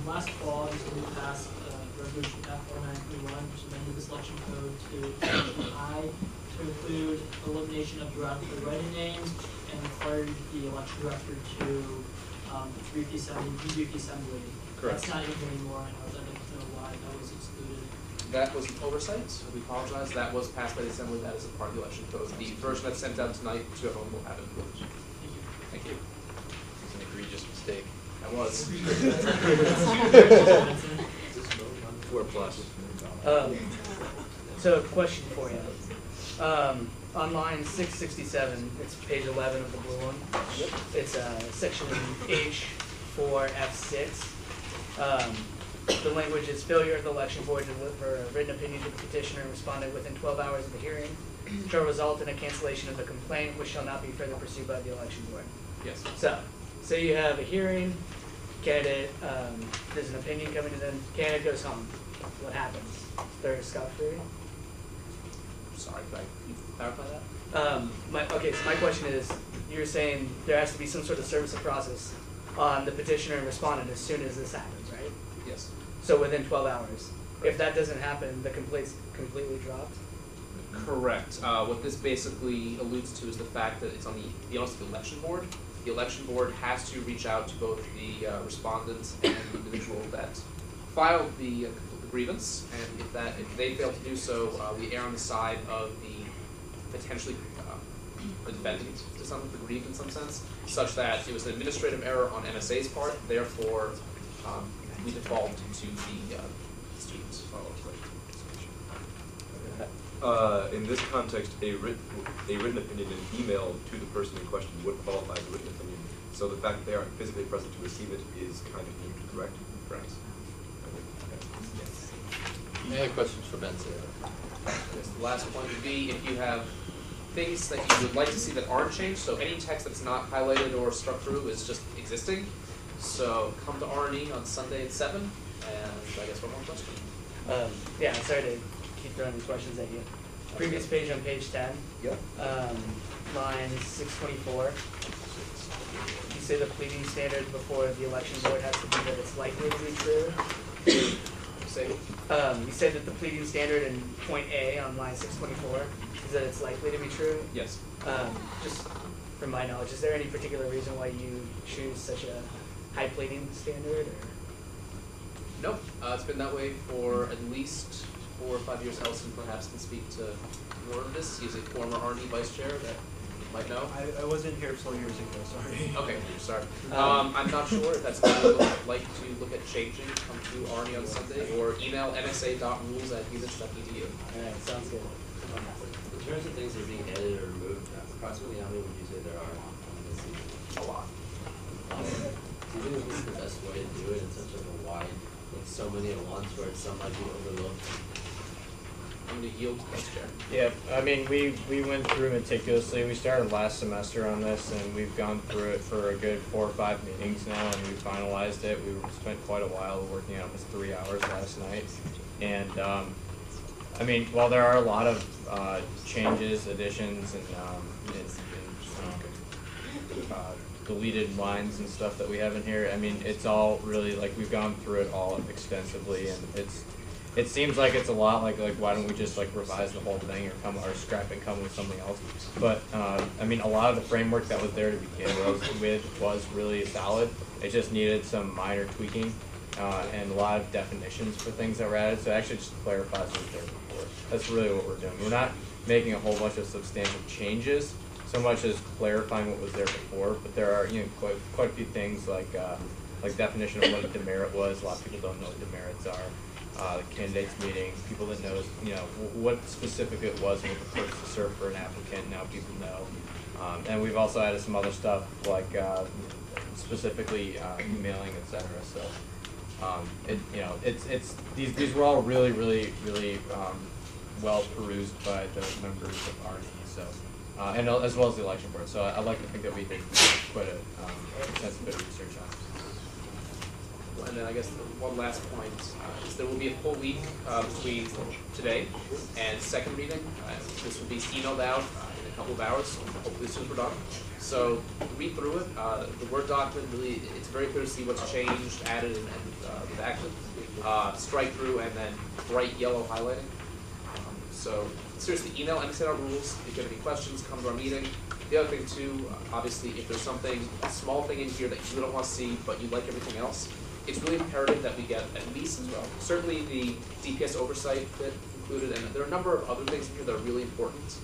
last fall, you said we passed resolution F0931, which amended the selection code to section I to include elimination of the write-in names and required the election director to review the assembly. Correct. That's not in here anymore, and I would like to know why that was excluded. That was an oversight. We apologize. That was passed by the Assembly. That is a part of the election code. The version that's sent out tonight to everyone will have it. Thank you. It's an egregious mistake. That was. 4+. So, question for you. On line 667, it's page 11 of the blue one. Yep. It's section H4F6. The language is failure of the election board to deliver a written opinion to the petitioner and respondent within 12 hours of the hearing shall result in a cancellation of the complaint, which shall not be further pursued by the election board. Yes. So you have a hearing, candidate, there's an opinion coming to them, candidate goes home. What happens? They're scot-free? Sorry, could you clarify that? Okay, so my question is, you're saying there has to be some sort of service of process on the petitioner and respondent as soon as this happens, right? Yes. So within 12 hours. If that doesn't happen, the complaint's completely dropped? Correct. What this basically alludes to is the fact that it's on the onus of the election board. The election board has to reach out to both the respondent and the individual that filed the grievance, and if they fail to do so, we err on the side of the potentially the defendant to some degree in some sense, such that it was an administrative error on MSA's part. Therefore, we default to the students. In this context, a written opinion and email to the person in question would qualify as a written opinion. So the fact that they aren't physically present to receive it is kind of deemed correct. Correct. Any other questions for Ben? Yes, the last point would be if you have things that you would like to see that aren't changed, so any text that's not highlighted or struck through is just existing. So come to R&E on Sunday at 7, and I guess one more question. Yeah, I'm sorry to keep throwing these questions at you. Previous page on page 10, Yep. line 624. You say the pleading standard before the election board has to be that it's likely to be true. You said that the pleading standard in point A on line 624 is that it's likely to be true. Yes. Just from my knowledge, is there any particular reason why you choose such a high pleading standard? Or? Nope. It's been that way for at least 4 or 5 years. Ellison perhaps can speak to more of this. He's a former R&D vice chair that you might know. I wasn't here 4 years ago, sorry. Okay, sorry. I'm not sure if that's what you would like to look at changing. Come to R&D on Sunday or email msa.rules@units.edu. Alright, sounds good. In terms of things that are being edited or removed, approximately how many would you say there are on this season? A lot. Do you think this is the best way to do it in such a wide, like so many at once where some might be overlooked? I'm going to yield to Vice Chair. Yeah, I mean, we went through meticulously. We started last semester on this, and we've gone through it for a good 4 or 5 meetings now, and we finalized it. We spent quite a while working on this, 3 hours last night. And, I mean, while there are a lot of changes, additions, and deleted lines and stuff that we have in here, I mean, it's all really, like, we've gone through it all extensively, and it seems like it's a lot like why don't we just like revise the whole thing or scrap and come with something else. But I mean, a lot of the framework that was there to begin with was really solid. It just needed some minor tweaking and a lot of definitions for things that were added. So it actually just clarifies what was there before. That's really what we're doing. We're not making a whole bunch of substantial changes so much as clarifying what was there before. But there are quite a few things like definition of what a demerit was. A lot of people don't know what demerits are. The candidates meeting, people that know, what specific it was and what the purpose to serve for an applicant, now people know. And we've also added some other stuff like specifically emailing, etc. So these were all really well perused by the members of R&E. So and as well as the election board. So I'd like to think that we did quite a extensive bit of research on it. And then I guess one last point is there will be a full week between today and second reading. This will be emailed out in couple of hours, hopefully soon we're done. So read through it. The Word document really, it's very clear to see what's changed, added, and redacted. Strike through and then bright yellow highlighting. So seriously, email msa-part rules if you have any questions. Come to our meeting. The other thing too, obviously, if there's something, a small thing in here that you really don't want to see, but you like everything else, it's really imperative that we get at least, well, certainly the DPS oversight bit included, and there are a number of other things in here that are really important.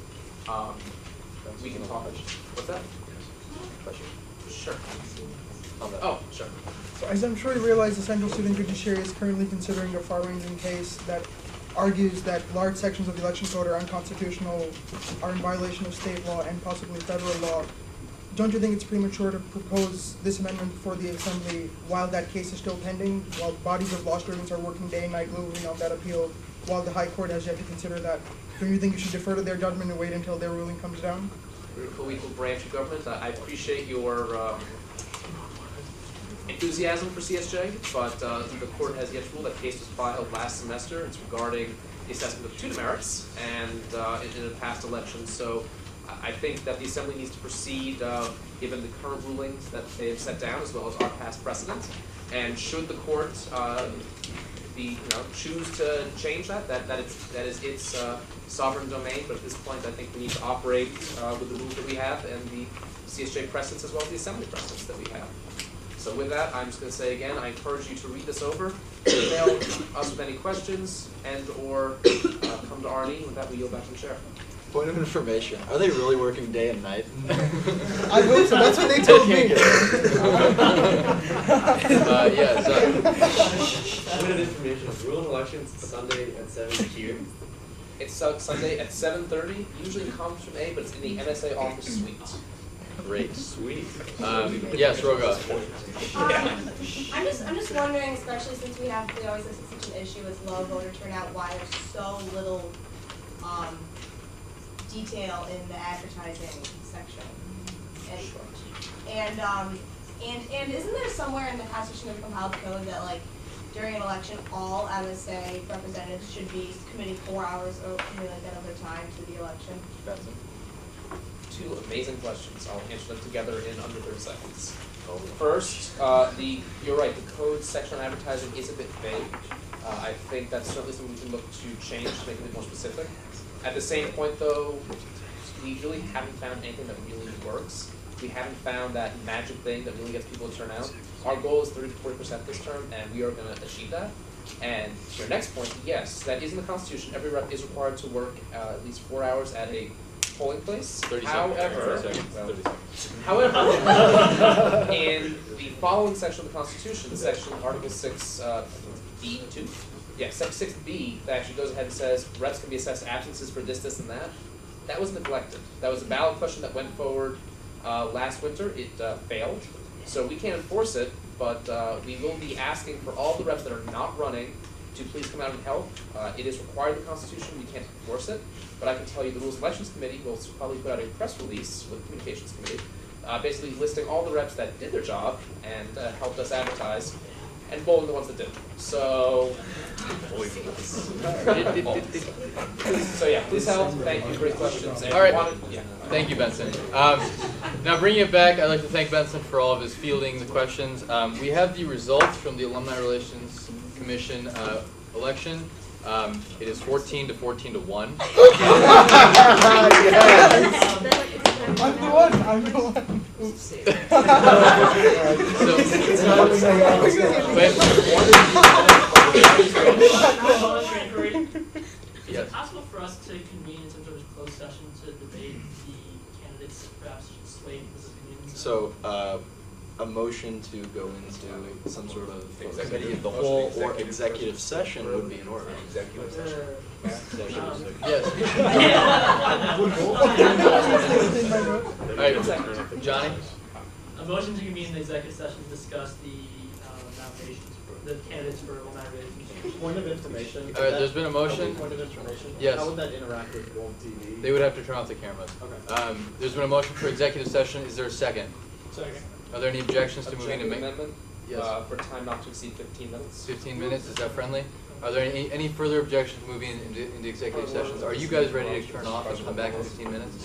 We can talk. What's that? Question? Sure. On that. Oh, sure. So as I'm sure you realize, the Central Student Judiciary is currently considering a far-ranging case that argues that large sections of the election code are unconstitutional, are in violation of state law and possibly federal law. Don't you think it's premature to propose this amendment before the Assembly while that case is still pending, while bodies of law students are working day and night literally on that appeal, while the High Court has yet to consider that? Don't you think you should defer to their judgment and wait until their ruling comes down? We're a co-equal branch of government. I appreciate your enthusiasm for CSJ, but the court has yet to rule. That case was filed last semester. It's regarding the assessment of two demerits and in a past election. So I think that the Assembly needs to proceed given the current rulings that they have set down as well as our past precedents. And should the court choose to change that is its sovereign domain. But at this point, I think we need to operate with the rules that we have and the CSJ precedents as well as the Assembly precedents that we have. So with that, I'm just going to say again, I encourage you to read this over, email us with any questions, and or come to Arnie. With that, we yield back to the chair. Point of information, are they really working day and night? I hope so, that's what they told me. Yeah, so. Point of information, rule of elections Sunday at 7 here. It's Sunday at 7:30, usually in Conference Room A, but it's in the MSA office suite. Great. Sweet. Yes, Roga. I'm just wondering, especially since we always have such an issue with low voter turnout, why there's so little detail in the advertising section. And isn't there somewhere in the Constitution of the Compiled Code that like during an election all MSA representatives should be committing 4 hours or something like that of their time to the election? Two amazing questions. I'll answer them together in under 30 seconds. First, you're right, the code section on advertising is a bit vague. I think that's certainly something we can look to change to make it a bit more specific. At the same point though, we really haven't found anything that really works. We haven't found that magic thing that really gets people to turn out. Our goal is 30 to 40% this term, and we are going to achieve that. And to your next point, yes, that is in the Constitution. Every rep is required to work at least 4 hours at a polling place. 30 However, in the following section of the Constitution, section Article 6, B2, Section 6B, that actually goes ahead and says reps can be assessed absences for this, and that. That was neglected. That was a ballot question that went forward last winter. It failed. So we can't enforce it, but we will be asking for all the reps that are not running to please come out and help. It is required in the Constitution. We can't enforce it. But I can tell you the Rules and Elections Committee will probably put out a press release with the Communications Committee, basically listing all the reps that did their job and helped us advertise, and bowling the ones that didn't. So, yeah, please help. Thank you. Great questions. And All right. yeah. Thank you, Benson. Now bringing it back, I'd like to thank Benson for all of his fielding the questions. We have the results from the Alumni Relations Commission election. It is 14 to 14 to 1. I'm the one. Is it possible for us to convene in some sort of closed session to debate the candidates, perhaps sway his opinions? So, a motion to go into some sort of committee of the whole or executive session would be in order. Executive session. Yes. All right, Johnny? A motion to convene the executive session to discuss the nominations for the candidates for alumni relations. Point of information. All right, there's been a motion. Point of information. Yes. How would that interact with Wolf TV? They would have to turn off the cameras. Okay. There's been a motion for executive session. Is there a second? Second. Are there any objections to moving to Objective make? amendment Yes. for time not to exceed 15 minutes. 15 minutes, is that friendly? Are there any further objections to moving into executive sessions? Are you guys ready to turn off and come back in 15 minutes?